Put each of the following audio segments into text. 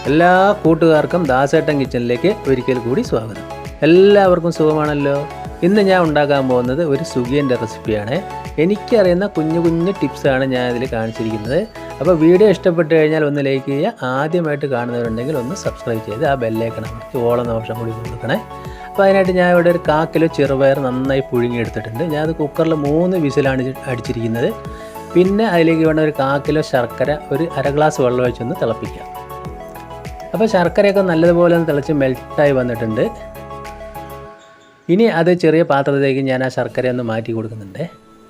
എല്ലാ കൂട്ടുകാർക്കും ദാസേട്ടൻ കിച്ചണിലേക്ക് ഒരിക്കൽ കൂടി സ്വാഗതം. എല്ലാവർക്കും സുഖമാണല്ലോ. ഇന്ന് ഞാൻ ഉണ്ടാക്കാൻ പോകുന്നത് ഒരു സുഖിയൻ്റെ റെസിപ്പിയാണ്. എനിക്കറിയുന്ന കുഞ്ഞു കുഞ്ഞു ടിപ്സാണ് ഞാൻ ഇതിൽ കാണിച്ചിരിക്കുന്നത്. അപ്പോൾ വീഡിയോ ഇഷ്ടപ്പെട്ട് കഴിഞ്ഞാൽ ഒന്ന് ലൈക്ക് ചെയ്യുക. ആദ്യമായിട്ട് കാണുന്നവരുണ്ടെങ്കിൽ ഒന്ന് സബ്സ്ക്രൈബ് ചെയ്ത് ആ ബെല്ലൈക്കൺ അമർത്തി ഓളെന്ന ഓപ്ഷൻ കൂടി കൊടുക്കണേ. അപ്പോൾ അതിനായിട്ട് ഞാൻ ഇവിടെ ഒരു 1/4 കിലോ ചെറുപയർ നന്നായി പുഴുങ്ങിയെടുത്തിട്ടുണ്ട്. ഞാനത് കുക്കറിൽ 3 വിസിലാണ് അടിച്ചിരിക്കുന്നത്. പിന്നെ അതിലേക്ക് വേണ്ട ഒരു 1/4 കിലോ ശർക്കര ഒരു 1/2 ഗ്ലാസ് വെള്ളം ഒഴിച്ചൊന്ന് തിളപ്പിക്കാം. അപ്പോൾ ശർക്കരയൊക്കെ നല്ലതുപോലെ ഒന്ന് തിളച്ച് മെൽറ്റായി വന്നിട്ടുണ്ട്. ഇനി അത് ചെറിയ പാത്രത്തിലേക്ക് ഞാൻ ആ ശർക്കര ഒന്ന് മാറ്റി കൊടുക്കുന്നുണ്ട്.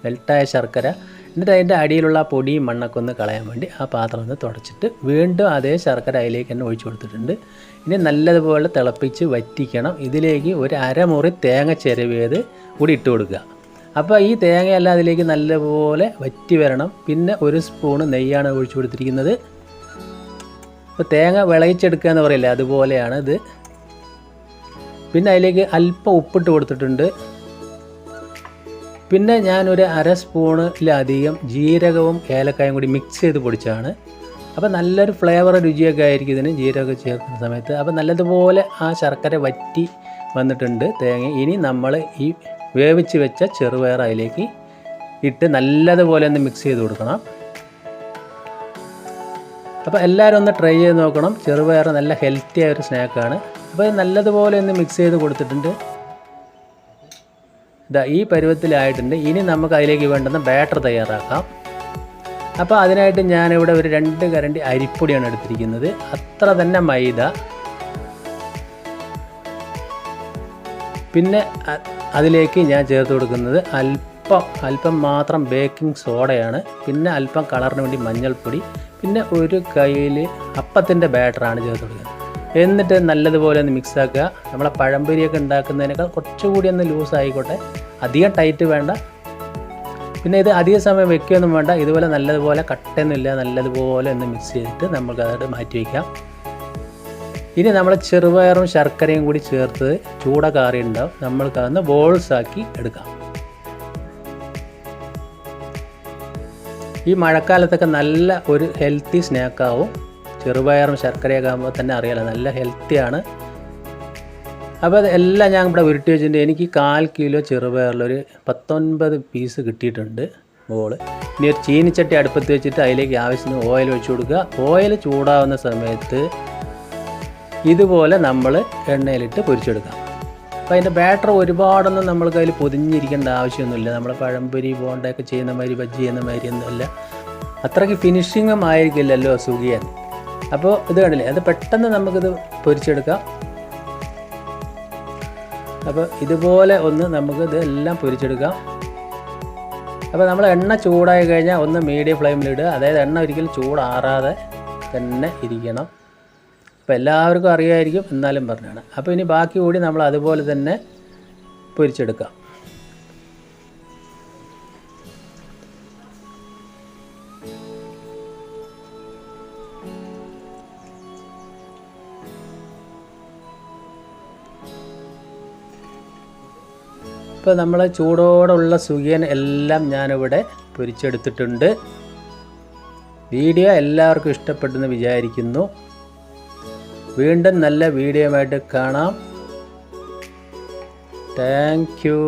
മെൽറ്റായ ശർക്കര. എന്നിട്ട് അതിൻ്റെ അടിയിലുള്ള പൊടിയും മണ്ണൊക്കെ ഒന്ന് കളയാൻ വേണ്ടി ആ പാത്രം ഒന്ന് തുടച്ചിട്ട് വീണ്ടും അതേ ശർക്കര അതിലേക്ക് തന്നെ ഒഴിച്ചു കൊടുത്തിട്ടുണ്ട്. ഇനി നല്ലതുപോലെ തിളപ്പിച്ച് വറ്റിക്കണം. ഇതിലേക്ക് ഒരു 1/2 മുറി തേങ്ങ ചിരവിയത് കൂടി ഇട്ട് കൊടുക്കുക. അപ്പോൾ ഈ തേങ്ങയെല്ലാം അതിലേക്ക് നല്ലപോലെ വറ്റി വരണം. പിന്നെ 1 സ്പൂണ് നെയ്യാണ് ഒഴിച്ചു കൊടുത്തിരിക്കുന്നത്. അപ്പോൾ തേങ്ങ വിളയിച്ചെടുക്കുക എന്ന് പറയില്ലേ, അതുപോലെയാണ് ഇത്. പിന്നെ അതിലേക്ക് അല്പം ഉപ്പിട്ട് കൊടുത്തിട്ടുണ്ട്. പിന്നെ ഞാനൊരു 1/2 സ്പൂണിലധികം ജീരകവും ഏലക്കായും കൂടി മിക്സ് ചെയ്ത് പൊടിച്ചാണ്. അപ്പോൾ നല്ലൊരു ഫ്ലേവർ രുചിയൊക്കെ ആയിരിക്കും ഇതിന് ജീരകം ചേർക്കുന്ന സമയത്ത്. അപ്പോൾ നല്ലതുപോലെ ആ ശർക്കര വറ്റി വന്നിട്ടുണ്ട് തേങ്ങ. ഇനി നമ്മൾ ഈ വേവിച്ച് വെച്ച ചെറുപയർ അതിലേക്ക് ഇട്ട് നല്ലതുപോലെ ഒന്ന് മിക്സ് ചെയ്ത് കൊടുക്കണം. അപ്പോൾ എല്ലാവരും ഒന്ന് ട്രൈ ചെയ്ത് നോക്കണം. ചെറുപയർ നല്ല ഹെൽത്തി ആയ ഒരു സ്നാക്കാണ്. അപ്പോൾ നല്ലതുപോലെ ഒന്ന് മിക്സ് ചെയ്ത് കൊടുത്തിട്ടുണ്ട്. ഈ പരുവത്തിലായിട്ടുണ്ട്. ഇനി നമുക്ക് അതിലേക്ക് വേണ്ടുന്ന ബാറ്റർ തയ്യാറാക്കാം. അപ്പോൾ അതിനായിട്ട് ഞാനിവിടെ ഒരു 2 കരണ്ടി അരിപ്പൊടിയാണ് എടുത്തിരിക്കുന്നത്. അത്ര തന്നെ മൈദ, പിന്നെ അതിലേക്ക് ഞാൻ ചേർത്ത് കൊടുക്കുന്നത് അല്പം മാത്രം ബേക്കിംഗ് സോഡയാണ്. പിന്നെ അല്പം കളറിന് വേണ്ടി മഞ്ഞൾപ്പൊടി, പിന്നെ ഒരു കയ്യിൽ അപ്പത്തിൻ്റെ ബാറ്ററാണ് ചേർത്ത് കൊടുക്കുന്നത്. എന്നിട്ട് നല്ലതുപോലെ ഒന്ന് മിക്സാക്കുക. നമ്മളെ പഴംപൊരിയൊക്കെ ഉണ്ടാക്കുന്നതിനേക്കാൾ കുറച്ചുകൂടി ഒന്ന് ലൂസ് ആയിക്കോട്ടെ, അധികം ടൈറ്റ് വേണ്ട. പിന്നെ ഇത് അധിക സമയം വെക്കുകയൊന്നും വേണ്ട. ഇതുപോലെ നല്ലതുപോലെ കട്ടയൊന്നുമില്ല, നല്ലതുപോലെ ഒന്ന് മിക്സ് ചെയ്തിട്ട് നമുക്കത് മാറ്റി വയ്ക്കാം. ഇനി നമ്മൾ ചെറുപയറും ശർക്കരയും കൂടി ചേർത്ത് ചൂടൊക്കെ ആറിയുണ്ടാവും. നമ്മൾക്കതൊന്ന് ബോൾസാക്കി എടുക്കാം. ഈ മഴക്കാലത്തൊക്കെ നല്ല ഒരു ഹെൽത്തി സ്നാക്കാവും. ചെറുപയറും ശർക്കരയൊക്കെ ആകുമ്പോൾ തന്നെ അറിയാലോ, നല്ല ഹെൽത്തിയാണ്. അപ്പോൾ അതെല്ലാം ഞാൻ ഇവിടെ ഉരുട്ടി വെച്ചിട്ടുണ്ട്. എനിക്ക് 1/4 കിലോ ചെറുപയറിലൊരു 19 പീസ് കിട്ടിയിട്ടുണ്ട് ബോൾ. ഇനി ഒരു ചീനിച്ചട്ടി അടുപ്പത്ത് വെച്ചിട്ട് അതിലേക്ക് ആവശ്യത്തിന് ഓയിൽ ഒഴിച്ചു കൊടുക്കുക. ഓയിൽ ചൂടാവുന്ന സമയത്ത് ഇതുപോലെ നമ്മൾ എണ്ണയിലിട്ട് പൊരിച്ചെടുക്കാം. അപ്പോൾ അതിൻ്റെ ബാറ്റർ ഒരുപാടൊന്നും നമ്മൾക്ക് അതിൽ പൊതിഞ്ഞിരിക്കേണ്ട ആവശ്യമൊന്നുമില്ല. നമ്മൾ പഴംപൊരി ബോണ്ടയൊക്കെ ചെയ്യുന്ന മാതിരി ബജ്ജി ചെയ്യുന്ന മാതിരി ഒന്നുമല്ല. അത്രയ്ക്ക് ഫിനിഷിങ്ങും ആയിരിക്കില്ലല്ലോ സുഖിയൻ. അപ്പോൾ ഇത് കണ്ടില്ലേ, അത് പെട്ടെന്ന് നമുക്കിത് പൊരിച്ചെടുക്കാം. അപ്പോൾ ഇതുപോലെ ഒന്ന് നമുക്കിത് എല്ലാം പൊരിച്ചെടുക്കാം. അപ്പോൾ നമ്മൾ എണ്ണ ചൂടായി കഴിഞ്ഞാൽ ഒന്ന് മീഡിയം ഫ്ലെയിമിലിടുക. അതായത് എണ്ണ ഒരിക്കലും ചൂടാറാതെ തന്നെ ഇരിക്കണം. അപ്പോൾ എല്ലാവർക്കും അറിയാമായിരിക്കും, എന്നാലും പറഞ്ഞാണ്. അപ്പോൾ ഇനി ബാക്കി കൂടി നമ്മൾ അതുപോലെ തന്നെ പൊരിച്ചെടുക്കാം. ഇപ്പോൾ നമ്മൾ ചൂടോടുള്ള സുഖിയൻ എല്ലാം ഞാനിവിടെ പൊരിച്ചെടുത്തിട്ടുണ്ട്. വീഡിയോ എല്ലാവർക്കും ഇഷ്ടപ്പെട്ടെന്ന് വിചാരിക്കുന്നു. വീണ്ടും നല്ല വീഡിയോയുമായിട്ട് കാണാം. Thank you.